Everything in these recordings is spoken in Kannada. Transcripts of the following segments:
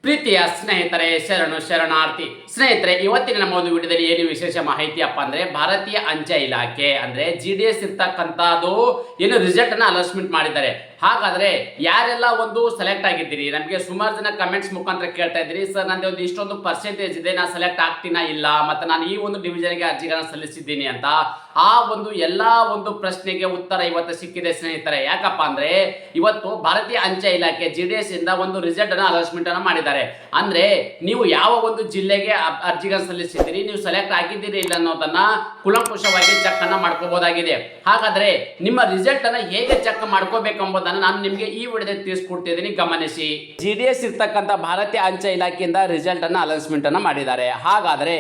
ಪ್ರೀತಿಯ ಸ್ನೇಹಿತರೆ, ಶರಣಾರ್ಥಿ ಸ್ನೇಹಿತರೆ, ಇವತ್ತಿನ ನಮ್ಮ ಒಂದು ವಿಡಿಯೋದಲ್ಲಿ ಏನು ವಿಶೇಷ ಮಾಹಿತಿಯಪ್ಪ ಅಂದ್ರೆ ಭಾರತೀಯ ಅಂಚೆ ಇಲಾಖೆ ಅಂದ್ರೆ GDS ಇರ್ತಕ್ಕಂಥದ್ದು ಏನು ರಿಸಲ್ಟ್ ಅನ್ನ ಅನೌನ್ಸ್ಮೆಂಟ್ ಮಾಡಿದ್ದಾರೆ. ಹಾಗಾದ್ರೆ ಯಾರೆಲ್ಲ ಒಂದು ಸೆಲೆಕ್ಟ್ ಆಗಿದ್ದೀರಿ, ನಮಗೆ ಸುಮಾರು ಜನ ಕಮೆಂಟ್ಸ್ ಮುಖಾಂತರ ಕೇಳ್ತಾ ಇದ್ದೀರಿ, ಸರ್ ನಂದು ಒಂದು ಇಷ್ಟೊಂದು ಪರ್ಸೆಂಟೇಜ್ ಇದೆ, ನಾನು ಸೆಲೆಕ್ಟ್ ಆಗ್ತೀನಾ ಇಲ್ಲ, ಮತ್ತೆ ನಾನು ಈ ಒಂದು ಡಿವಿಷನ್ಗೆ ಅರ್ಜಿಗಳನ್ನು ಸಲ್ಲಿಸಿದ್ದೀನಿ ಅಂತ. ಆ ಒಂದು ಎಲ್ಲಾ ಒಂದು ಪ್ರಶ್ನೆಗೆ ಉತ್ತರ ಇವತ್ತು ಸಿಕ್ಕಿದೆ ಸ್ನೇಹಿತರೆ. ಯಾಕಪ್ಪ ಅಂದ್ರೆ ಇವತ್ತು ಭಾರತೀಯ ಅಂಚೆ ಇಲಾಖೆ GDS ಇಂದ ಒಂದು ರಿಸಲ್ಟ್ ಅನ್ನ ಅನೌನ್ಸ್ಮೆಂಟ್ ಅನ್ನ ಮಾಡಿದ್ದಾರೆ. ಅಂದ್ರೆ ನೀವು ಯಾವ ಒಂದು ಜಿಲ್ಲೆಗೆ ಅರ್ಜಿಗಳನ್ನು ಸಲ್ಲಿಸಿದ್ದೀರಿ, ನೀವು ಸೆಲೆಕ್ಟ್ ಆಗಿದ್ದೀರಿ ಇಲ್ಲ ಅನ್ನೋದನ್ನ ಕುಲಂಕುಷವಾಗಿ ಚೆಕ್ ಅನ್ನ ಮಾಡ್ಕೋಬಹುದಾಗಿದೆ. ಹಾಗಾದ್ರೆ ನಿಮ್ಮ ರಿಸಲ್ಟ್ ಅನ್ನ ಹೇಗೆ ಚೆಕ್ ಮಾಡ್ಕೋಬೇಕೆಂಬುದನ್ನು ನಾನು ನಿಮಗೆ ಈ ವಿಡಿಯೋದಲ್ಲಿ ತಿಳಿಸ್ಕೊಡ್ತಿದ್ದೀನಿ, ಗಮನಿಸಿ. GDS ಇರ್ತಕ್ಕಂಥ ಭಾರತೀಯ ಅಂಚೆ ಇಲಾಖೆಯಿಂದ ರಿಸಲ್ಟ್ ಅನ್ನ ಅನೌನ್ಸ್ಮೆಂಟ್ ಅನ್ನ ಮಾಡಿದ್ದಾರೆ. ಹಾಗಾದ್ರೆ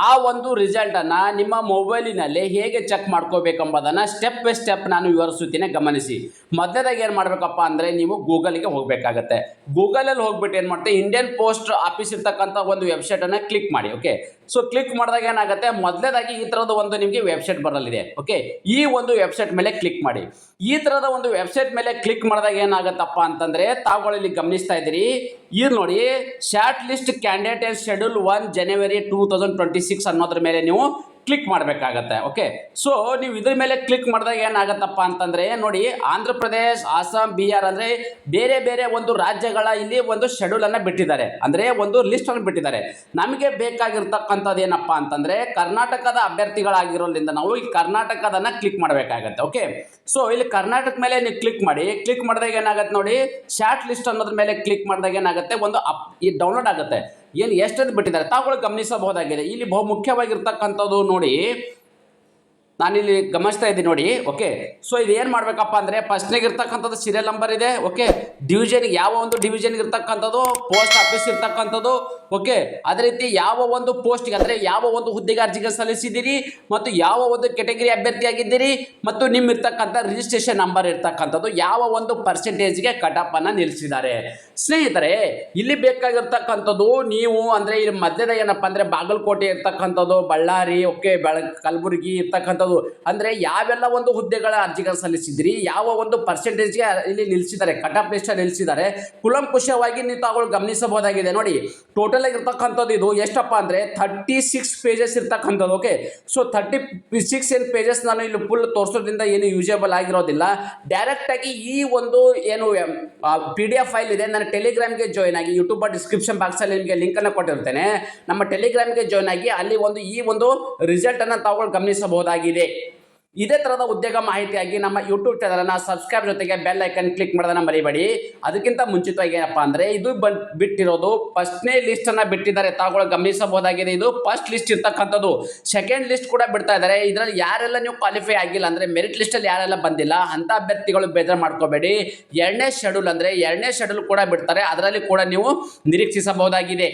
ಆ ಒಂದು ರಿಸಲ್ಟ್ ಅನ್ನ ನಿಮ್ಮ ಮೊಬೈಲಿನಲ್ಲಿ ಹೇಗೆ ಚೆಕ್ ಮಾಡ್ಕೋಬೇಕೆಂಬುದನ್ನ ಸ್ಟೆಪ್ ಬೈ ಸ್ಟೆಪ್ ನಾನು ವಿವರಿಸುತ್ತೀನಿ, ಗಮನಿಸಿ. ಮೊದಲನೇದಾಗಿ ಏನ್ ಮಾಡ್ಬೇಕಪ್ಪ ಅಂದ್ರೆ ನೀವು ಗೂಗಲ್ಗೆ ಹೋಗ್ಬೇಕಾಗತ್ತೆ. ಗೂಗಲ್ ಅಲ್ಲಿ ಹೋಗ್ಬಿಟ್ಟು ಏನ್ ಮಾಡ್ತೀವಿ, ಇಂಡಿಯನ್ ಪೋಸ್ಟ್ ಆಫೀಸ್ ಇರ್ತಕ್ಕಂಥ ಒಂದು ವೆಬ್ಸೈಟ್ ಅನ್ನ ಕ್ಲಿಕ್ ಮಾಡಿ. ಓಕೆ, ಸೊ ಕ್ಲಿಕ್ ಮಾಡಿದಾಗ ಏನಾಗುತ್ತೆ, ಮೊದಲನೇದಾಗಿ ಈ ತರದ ಒಂದು ನಿಮಗೆ ವೆಬ್ಸೈಟ್ ಬರಲಿದೆ. ಓಕೆ, ಈ ಒಂದು ವೆಬ್ಸೈಟ್ ಮೇಲೆ ಕ್ಲಿಕ್ ಮಾಡಿ. ಈ ತರದ ಒಂದು ವೆಬ್ಸೈಟ್ ಮೇಲೆ ಕ್ಲಿಕ್ ಮಾಡಿದಾಗ ಏನಾಗತ್ತಪ್ಪ ಅಂತಂದ್ರೆ ತಾವುಗಳಲ್ಲಿ ಗಮನಿಸ್ತಾ ಇದ್ದೀರಿ, ಇಲ್ಲಿ ನೋಡಿ, short list candidate and schedule 1 ಜನವರಿ 2026 ಅನ್ನೋದ್ರ ಮೇಲೆ ನೀವು ಕ್ಲಿಕ್ ಮಾಡಬೇಕಾಗತ್ತೆ. ಓಕೆ, ಸೊ ನೀವು ಇದ್ರ ಮೇಲೆ ಕ್ಲಿಕ್ ಮಾಡಿದಾಗ ಏನಾಗತ್ತಪ್ಪ ಅಂತಂದ್ರೆ ನೋಡಿ, ಆಂಧ್ರ ಪ್ರದೇಶ್, ಆಸಾಂ, ಬಿಹಾರ್ ಅಂದ್ರೆ ಬೇರೆ ಬೇರೆ ಒಂದು ರಾಜ್ಯಗಳ ಇಲ್ಲಿ ಒಂದು ಶೆಡ್ಯೂಲ್ ಅನ್ನ ಬಿಟ್ಟಿದ್ದಾರೆ, ಅಂದ್ರೆ ಒಂದು ಲಿಸ್ಟ್ ಅನ್ನು ಬಿಟ್ಟಿದ್ದಾರೆ. ನಮಗೆ ಬೇಕಾಗಿರ್ತಕ್ಕಂಥದ್ದು ಏನಪ್ಪಾ ಅಂತಂದ್ರೆ ಕರ್ನಾಟಕದ ಅಭ್ಯರ್ಥಿಗಳಾಗಿರೋದ್ರಿಂದ ನಾವು ಈ ಕರ್ನಾಟಕದನ್ನ ಕ್ಲಿಕ್ ಮಾಡಬೇಕಾಗತ್ತೆ. ಓಕೆ, ಸೊ ಇಲ್ಲಿ ಕರ್ನಾಟಕ ಮೇಲೆ ನೀವು ಕ್ಲಿಕ್ ಮಾಡಿ. ಕ್ಲಿಕ್ ಮಾಡಿದಾಗ ಏನಾಗುತ್ತೆ ನೋಡಿ, ಶಾರ್ಟ್ ಲಿಸ್ಟ್ ಅನ್ನೋದ್ರ ಮೇಲೆ ಕ್ಲಿಕ್ ಮಾಡಿದಾಗ ಏನಾಗುತ್ತೆ, ಒಂದು ಈ ಡೌನ್ಲೋಡ್ ಆಗುತ್ತೆ. ಏನು ಎಷ್ಟೊಂದು ಬಿಟ್ಟಿದ್ದಾರೆ ತಾವುಗಳು ಗಮನಿಸಬಹುದಾಗಿದೆ. ಇಲ್ಲಿ ಬಹು ಮುಖ್ಯವಾಗಿರ್ತಕ್ಕಂಥದ್ದು ನೋಡಿ, ನಾನಿಲ್ಲಿ ಗಮನಿಸ್ತಾ ಇದ್ದೀನಿ ನೋಡಿ. ಓಕೆ, ಸೊ ಇದು ಏನು ಮಾಡಬೇಕಪ್ಪ ಅಂದರೆ ಫಸ್ಟ್ನಾಗ ಇರ್ತಕ್ಕಂಥದ್ದು ಸೀರಿಯಲ್ ನಂಬರ್ ಇದೆ. ಓಕೆ, ಡಿವಿಷನ್ಗೆ ಯಾವ ಒಂದು ಡಿವಿಷನ್ಗೆ ಇರ್ತಕ್ಕಂಥದ್ದು, ಪೋಸ್ಟ್ ಆಫೀಸ್ ಇರ್ತಕ್ಕಂಥದ್ದು. ಓಕೆ, ಅದೇ ರೀತಿ ಯಾವ ಒಂದು ಪೋಸ್ಟ್ಗೆ ಅಂದರೆ ಯಾವ ಒಂದು ಹುದ್ದೆಗೆ ಅರ್ಜಿಗೆ ಸಲ್ಲಿಸಿದ್ದೀರಿ, ಮತ್ತು ಯಾವ ಒಂದು ಕೆಟಗರಿ ಅಭ್ಯರ್ಥಿ ಆಗಿದ್ದೀರಿ, ಮತ್ತು ನಿಮ್ಮ ಇರ್ತಕ್ಕಂಥ ರಿಜಿಸ್ಟ್ರೇಷನ್ ನಂಬರ್ ಇರ್ತಕ್ಕಂಥದ್ದು, ಯಾವ ಒಂದು ಪರ್ಸೆಂಟೇಜ್ಗೆ ಕಟಾಪ್ ಅನ್ನು ನಿಲ್ಲಿಸಿದ್ದಾರೆ. ಸ್ನೇಹಿತರೆ, ಇಲ್ಲಿ ಬೇಕಾಗಿರ್ತಕ್ಕಂಥದ್ದು ನೀವು ಅಂದರೆ ಇಲ್ಲಿ ಮಧ್ಯದ ಏನಪ್ಪ ಅಂದರೆ ಬಾಗಲಕೋಟೆ ಇರ್ತಕ್ಕಂಥದ್ದು, ಬಳ್ಳಾರಿ, ಓಕೆ, ಕಲಬುರಗಿ ಇರ್ತಕ್ಕಂಥದ್ದು, ಅಂದ್ರೆ ಯಾವೆಲ್ಲ ಒಂದು ಹುದ್ದೆಗಳ ಅರ್ಜಿಗಳು ಸಲ್ಲಿಸಿದ್ರಿ, ಯಾವ ಒಂದು ಪರ್ಸೆಂಟೇಜ್ಗೆ ಇಲ್ಲಿ ನಿಲ್ಲಿಸಿದ್ದಾರೆ, ಕಟಾಪ್ ಲಿಸ್ಟ್ ನಿಲ್ಲಿಸಿದ್ದಾರೆ, ಕುಲಂಕುಷವಾಗಿ ನೀವು ತಾವುಗಳು ಗಮನಿಸಬಹುದಾಗಿದೆ. ನೋಡಿ, ಟೋಟಲ್ ಆಗಿರ್ತಕ್ಕಂಥದ್ದು ಇದು ಎಷ್ಟಪ್ಪ ಅಂದ್ರೆ 36 ಪೇಜಸ್ ಇರ್ತಕ್ಕಂಥದ್ದು. ಓಕೆ, ಸೊ 36 ಪೇಜಸ್ ನಾನು ಇಲ್ಲಿ ಫುಲ್ ತೋರಿಸೋದ್ರಿಂದ ಏನು ಯೂಸೇಬಲ್ ಆಗಿರೋದಿಲ್ಲ. ಡೈರೆಕ್ಟ್ ಆಗಿ ಈ ಒಂದು ಏನು PDF ಫೈಲ್ ಇದೆ, ನನ್ನ ಟೆಲಿಗ್ರಾಮ್ಗೆ ಜಾಯ್ನ್ ಆಗಿ, ಯೂಟ್ಯೂಬ್ ಡಿಸ್ಕ್ರಿಪ್ಷನ್ ಬಾಕ್ಸ್ ಅಲ್ಲಿ ನಿಮಗೆ ಲಿಂಕ್ ಅನ್ನು ಕೊಟ್ಟಿರ್ತೇನೆ. ನಮ್ಮ ಟೆಲಿಗ್ರಾಮ್ಗೆ ಜಾಯ್ನ್ ಆಗಿ ಅಲ್ಲಿ ಒಂದು ಈ ಒಂದು ರಿಸಲ್ಟ್ ಅನ್ನು ತಾವುಗಳು ಗಮನಿಸಬಹುದಾಗಿದೆ. ಇದೇ ತರಹದ ಉದ್ಯೋಗ ಮಾಹಿತಿಯಾಗಿ ನಮ್ಮ ಯೂಟ್ಯೂಬ್ ಚಾನಲ್ ಅನ್ನ ಸಬ್ಸ್ಕ್ರೈಬ್ ಜೊತೆಗೆ ಬೆಲ್ ಐಕನ್ ಕ್ಲಿಕ್ ಮಾಡೋದನ್ನ ಮರಿಬೇಡಿ. ಅದಕ್ಕಿಂತ ಮುಂಚಿತವಾಗಿ ಏನಪ್ಪಾ ಅಂದ್ರೆ ಇದು ಬಿಟ್ಟಿರೋದು ಫಸ್ಟ್ನೇ ಲಿಸ್ಟ್ ಅನ್ನ ಬಿಟ್ಟಿದ್ದಾರೆ, ತಾವುಗಳು ಗಮನಿಸಬಹುದಾಗಿದೆ. ಇದು ಫಸ್ಟ್ ಲಿಸ್ಟ್ ಇರ್ತಕ್ಕಂಥದ್ದು. ಸೆಕೆಂಡ್ ಲಿಸ್ಟ್ ಕೂಡ ಬಿಡ್ತಾ ಇದ್ದಾರೆ. ಇದರಲ್ಲಿ ಯಾರೆಲ್ಲ ನೀವು ಕ್ವಾಲಿಫೈ ಆಗಿಲ್ಲ ಅಂದ್ರೆ ಮೆರಿಟ್ ಲಿಸ್ಟ್ ಅಲ್ಲಿ ಯಾರೆಲ್ಲ ಬಂದಿಲ್ಲ ಅಂತ ಅಭ್ಯರ್ಥಿಗಳು ಬೇಜಾರು ಮಾಡ್ಕೋಬೇಡಿ. ಎರಡನೇ ಶೆಡ್ಯೂಲ್ ಕೂಡ ಬಿಡ್ತಾರೆ, ಅದರಲ್ಲಿ ಕೂಡ ನೀವು ನಿರೀಕ್ಷಿಸಬಹುದಾಗಿದೆ.